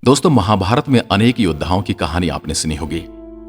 दोस्तों, महाभारत में अनेक योद्धाओं की कहानी आपने सुनी होगी।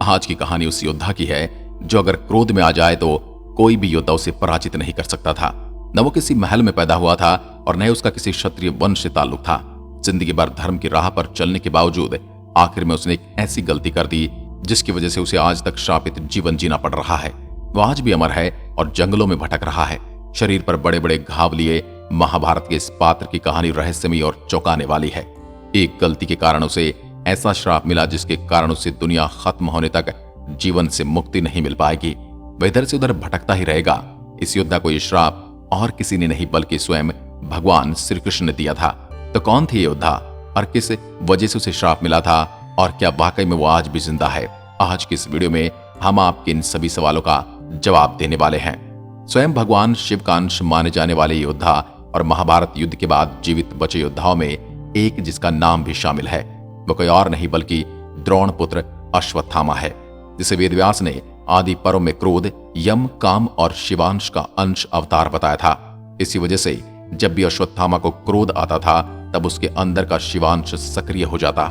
आज की कहानी उस योद्धा की है जो अगर क्रोध में आ जाए तो कोई भी योद्धा उसे पराजित नहीं कर सकता था। न वो किसी महल में पैदा हुआ था और न ही उसका किसी क्षत्रिय वंश से ताल्लुक था। जिंदगी भर धर्म की राह पर चलने के बावजूद आखिर में उसने एक ऐसी गलती कर दी जिसकी वजह से उसे आज तक श्रापित जीवन जीना पड़ रहा है। वो आज भी अमर है और जंगलों में भटक रहा है। शरीर पर बड़े बड़े घाव लिए महाभारत के इस पात्र की कहानी रहस्यमयी और चौंकाने वाली है। एक गलती के कारण उसे ऐसा श्राप मिला जिसके कारण उसे दुनिया खत्म होने तक जीवन से मुक्ति नहीं मिल पाएगी। वह इधर से उधर भटकता ही रहेगा। इस योद्धा को यह श्राप और किसी ने नहीं बल्कि स्वयं भगवान श्री कृष्ण ने दिया था। तो कौन थे ये योद्धा और किस वजह से उसे श्राप मिला था और क्या वाकई में वो आज भी जिंदा है? आज की इस वीडियो में हम आपके इन सभी सवालों का जवाब देने वाले हैं। स्वयं भगवान शिव का अंश माने जाने वाले योद्धा और महाभारत युद्ध के बाद जीवित बचे योद्धाओं में एक जिसका नाम भी शामिल है, वो कोई और नहीं बल्कि द्रोण पुत्र अश्वत्थामा है, जिसे वेदव्यास ने आदि पर्व में क्रोध, यम, काम और शिवांश का अंश अवतार बताया था। इसी वजह से जब भी अश्वत्थामा को क्रोध आता था तब उसके अंदर का शिवांश सक्रिय हो जाता।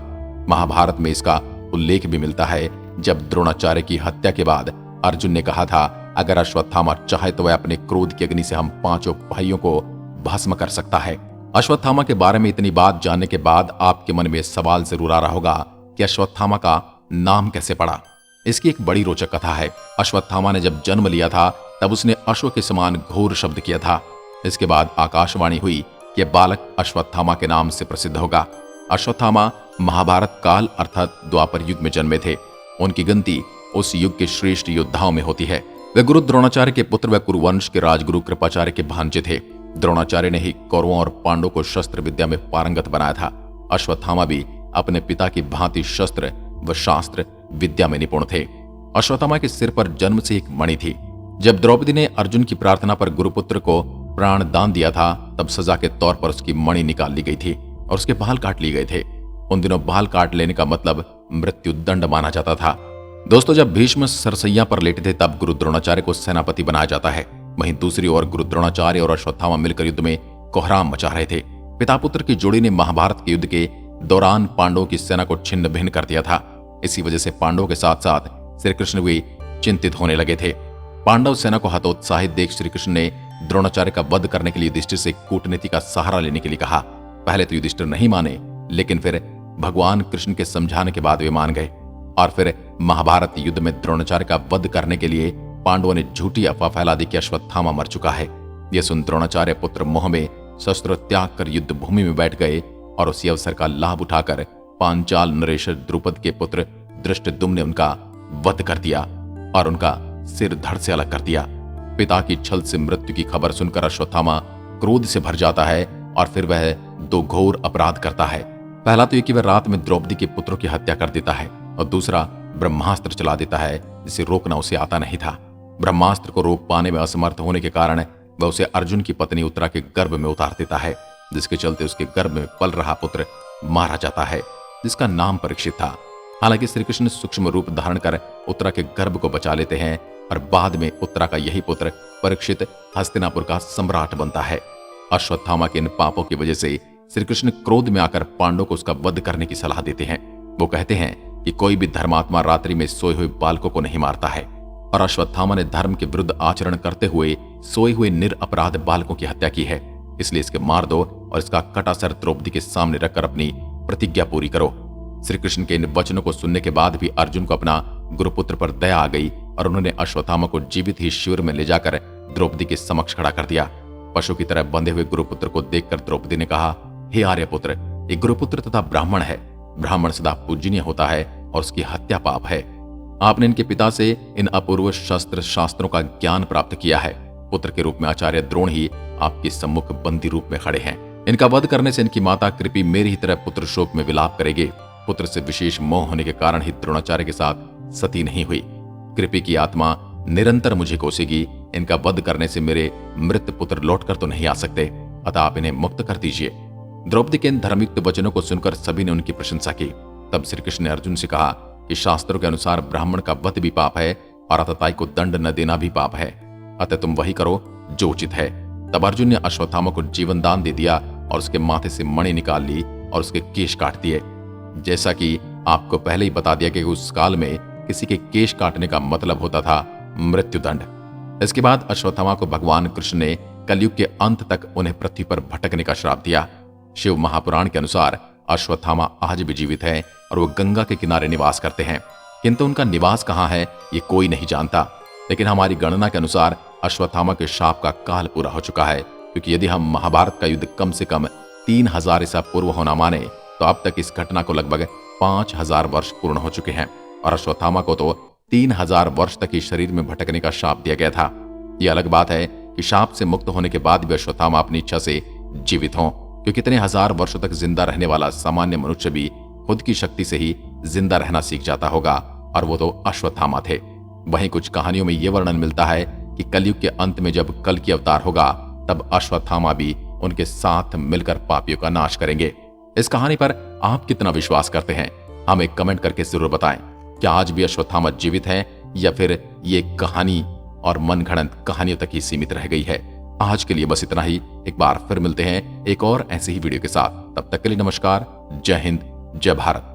महाभारत में इसका उल्लेख भी मिलता है जब द्रोणाचार्य की हत्या के बाद अर्जुन ने कहा था, अगर अश्वत्थामा चाहे तो वह अपने क्रोध की अग्नि से हम पांचों भाइयों को भस्म कर सकता है। अश्वत्थामा के बारे में इतनी बात जानने के बाद आपके मन में सवाल जरूर आ रहा होगा कि अश्वत्थामा का नाम कैसे पड़ा। इसकी एक बड़ी रोचक कथा है। अश्वत्थामा ने जब जन्म लिया था तब उसने अश्व के समान घोर शब्द किया था। इसके बाद आकाशवाणी हुई कि यह बालक अश्वत्थामा के नाम से प्रसिद्ध होगा। अश्वत्थामा महाभारत काल अर्थात द्वापर युग में जन्मे थे। उनकी गिनती उस युग के श्रेष्ठ योद्धाओं में होती है। वे गुरु द्रोणाचार्य के पुत्र व कुरुवंश के राजगुरु कृपाचार्य के भांजे थे। द्रोणाचार्य ने ही कौरवों और पांडवों को शस्त्र विद्या में पारंगत बनाया था। अश्वत्थामा भी अपने पिता की भांति शस्त्र व शास्त्र विद्या में निपुण थे। अश्वत्थामा के सिर पर जन्म से एक मणि थी। जब द्रौपदी ने अर्जुन की प्रार्थना पर गुरुपुत्र को प्राण दान दिया था तब सजा के तौर पर उसकी मणि निकाल ली गई थी और उसके बाल काट लिए गए थे। उन दिनों बाल काट लेने का मतलब मृत्यु दंड माना जाता था। दोस्तों, जब भीष्म सरसैया पर लेटे थे तब गुरु द्रोणाचार्य को सेनापति बनाया जाता है। वहीं दूसरी ओर गुरु द्रोणाचार्य और अश्वत्थामा मिलकर युद्ध में कोहराम मचा रहे थे। पिता पुत्र की जोड़ी ने महाभारत के युद्ध के दौरान पांडवों की सेना को छिन्न भिन्न कर दिया था। इसी वजह से पांडवों के साथ साथ श्री कृष्ण भी चिंतित होने लगे थे। पांडव सेना को हतोत्साहित देख श्री कृष्ण ने द्रोणाचार्य का वध करने के लिए युधिष्ठिर से कूटनीति का सहारा लेने के लिए कहा। पहले तो युधिष्ठिर नहीं माने, लेकिन फिर भगवान कृष्ण के समझाने के बाद वे मान गए और फिर महाभारत युद्ध में द्रोणाचार्य का वध करने के लिए पांडवों ने झूठी अफवाह फैला दी कि अश्वत्थामा मर चुका है। यह सुन द्रोणाचार्य पुत्र मोह में शस्त्र त्याग कर युद्ध भूमि में बैठ गए और उसी अवसर का लाभ उठाकर पांचाल नरेश द्रुपद के पुत्र धृष्टद्युम्न ने उनका वध कर दिया और उनका सिर धड़ से अलग कर दिया। पिता की छल से मृत्यु की खबर सुनकर अश्वत्थामा क्रोध से भर जाता है और फिर वह दो घोर अपराध करता है। पहला तो यह कि वह रात में द्रौपदी के पुत्रों की हत्या कर देता है और दूसरा ब्रह्मास्त्र चला देता है जिसे रोकना उसे आता नहीं था। ब्रह्मास्त्र को रोक पाने में असमर्थ होने के कारण वह उसे अर्जुन की पत्नी उत्तरा के गर्भ में उतार देता है, जिसके चलते उसके गर्भ में पल रहा पुत्र मारा जाता है, जिसका नाम परीक्षित था। हालांकि श्री कृष्ण सूक्ष्म रूप धारण कर उत्तरा के गर्भ को बचा लेते हैं और बाद में उत्तरा का यही पुत्र परीक्षित हस्तिनापुर का सम्राट बनता है। अश्वत्थामा के इन पापों की वजह से श्री कृष्ण क्रोध में आकर पांडवों को उसका वध करने की सलाह देते हैं। वो कहते हैं कि कोई भी धर्मात्मा रात्रि में सोए हुए बालकों को नहीं मारता है और अश्वत्थामा ने धर्म के विरुद्ध आचरण करते हुए सोए हुए निरपराध बालकों की हत्या की है, इसलिए इसके मार दो और इसका कटा सर द्रौपदी के सामने रखकर अपनी प्रतिज्ञा पूरी करो। श्री कृष्ण के इन वचनों को सुनने के बाद भी अर्जुन को अपना गुरुपुत्र पर दया आ गई और उन्होंने अश्वत्थामा को जीवित ही शिविर में ले जाकर द्रौपदी के समक्ष खड़ा कर दिया। पशु की तरह बंधे हुए गुरुपुत्र को देखकर द्रौपदी ने कहा, हे आर्यपुत्र, एक गुरुपुत्र तथा ब्राह्मण है। ब्राह्मण सदा पूजनीय होता है और उसकी हत्या पाप है। आपने इनके पिता से इन अपूर्व शस्त्र शास्त्रों का ज्ञान प्राप्त किया है। पुत्र के रूप में आचार्य द्रोण ही आपके सम्मुख बंदी रूप में खड़े हैं। इनका वध करने से इनकी माता कृपि मेरी ही तरह पुत्र शोक में विलाप करेगी। पुत्र से विशेष मोह होने के कारण ही द्रोणाचार्य के साथ सती नहीं हुई। कृपि की आत्मा निरंतर मुझे कोसेगी। इनका वध करने से मेरे मृत पुत्र लौटकर तो नहीं आ सकते, अतः आप इन्हें मुक्त कर दीजिए। द्रौपदी के इन धर्मयुक्त वचनों को सुनकर सभी ने उनकी प्रशंसा की। तब श्री कृष्ण ने अर्जुन से कहा कि शास्त्रों के अनुसार ब्राह्मण का वध भी पाप है और अतताई को दंड न देना भी पाप है, अतः तुम वही करो जो उचित है। तब अर्जुन ने अश्वत्थामा को जीवन दान दे दिया और उसके माथे से मणि निकाल ली और उसके केश काट दिए। जैसा कि आपको पहले ही बता दिया कि उस काल में किसी के केश काटने का मतलब होता था मृत्युदंड। इसके बाद अश्वत्थामा को भगवान कृष्ण ने कलयुग के अंत तक उन्हें पृथ्वी पर भटकने का श्राप दिया। शिव महापुराण के अनुसार अश्वत्थामा आज भी जीवित है और वो गंगा के किनारे निवास करते हैं, किंतु उनका निवास कहाँ है ये कोई नहीं जानता। लेकिन हमारी गणना के अनुसार अश्वत्थामा के शाप का काल पूरा हो चुका है, क्योंकि यदि हम महाभारत का युद्ध कम से कम 3000 ईसा पूर्व होना माने तो अब तक इस घटना को लगभग 5000 वर्ष पूर्ण हो चुके हैं और अश्वत्थामा को तो 3000 वर्ष तक ही शरीर में भटकने का शाप दिया गया था। यह अलग बात है कि शाप से मुक्त होने के बाद भी अश्वत्थामा अपनी इच्छा से जीवित हों, क्योंकि इतने हजार वर्षों तक जिंदा रहने वाला सामान्य मनुष्य भी खुद की शक्ति से ही जिंदा रहना सीख जाता होगा, और वो तो अश्वत्थामा थे। वहीं कुछ कहानियों में यह वर्णन मिलता है कि कलयुग के अंत में जब कल की अवतार होगा तब अश्वत्थामा भी उनके साथ मिलकर पापियों का नाश करेंगे। इस कहानी पर आप कितना विश्वास करते हैं, हमें कमेंट करके जरूर बताएं। क्या आज भी अश्वत्थामा जीवित है या फिर ये कहानी और मनगढ़ंत कहानियों तक ही सीमित रह गई है? आज के लिए बस इतना ही। एक बार फिर मिलते हैं एक और ऐसे ही वीडियो के साथ। तब तक के लिए नमस्कार। जय हिंद, जय भारत।